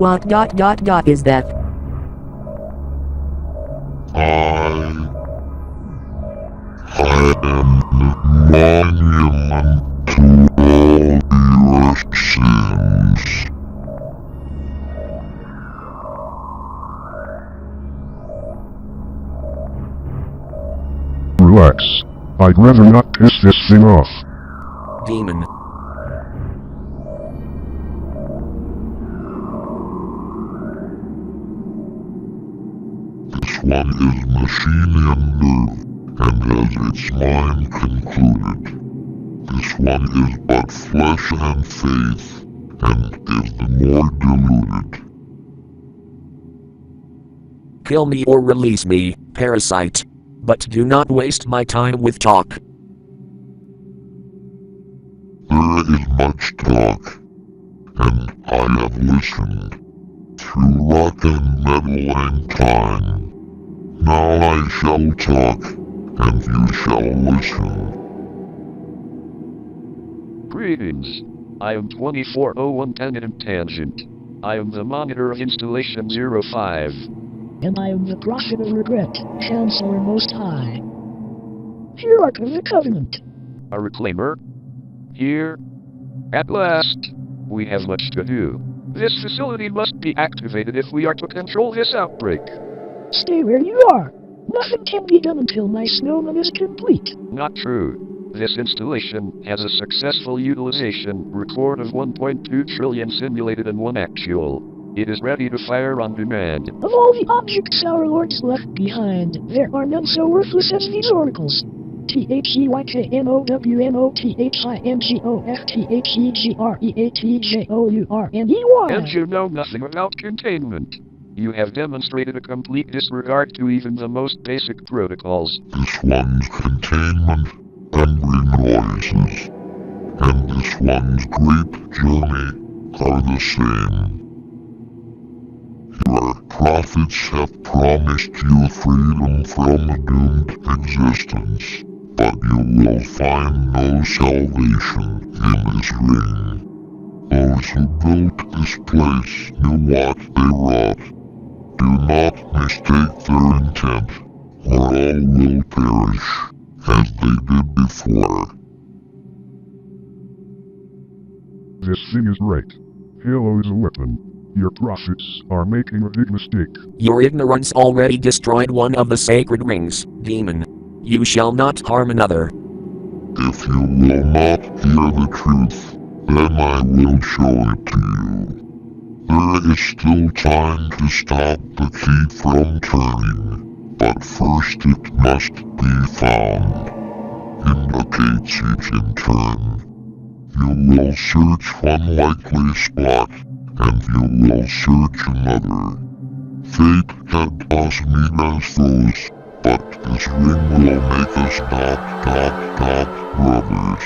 What is that? I am the monument to all your sins. Relax. I'd rather not piss this thing off. Demon. This one is machine and nerve, and has its mind concluded. This one is but flesh and faith, and is the more deluded. Kill me or release me, parasite. But do not waste my time with talk. There is much talk, and I have listened, through rock and metal and time. Now I shall talk, and you shall listen. Greetings. I am 2401 Tangent Tangent. I am the monitor of installation 05. And I am the prophet of regret, Chancellor Most High. Hierarch of the Covenant. A reclaimer? Here? At last. We have much to do. This facility must be activated if we are to control this outbreak. Stay where you are. Nothing can be done until my snowman is complete. Not true. This installation has a successful utilization record of 1.2 trillion simulated and 1 actual. It is ready to fire on demand. Of all the objects our lords left behind, there are none so worthless as these oracles. THEYKNOWNOTHINGOFTHEGREATJOURNEY. And you know nothing about containment. You have demonstrated a complete disregard to even the most basic protocols. This one's containment, angry noises, and this one's great journey are the same. Your prophets have promised you freedom from a doomed existence, but you will find no salvation in this ring. Those who built this place knew what they wrought. Do not mistake their intent, or all will perish, as they did before. This thing is right. Halo is a weapon. Your prophets are making a big mistake. Your ignorance already destroyed one of the sacred rings, demon. You shall not harm another. If you will not hear the truth, then I will show it to you. There is still time to stop the key from turning, but first it must be found. Indicates each in turn. You will search one likely spot, and you will search another. Fate had us meet as foes, but this ring will make us not brothers.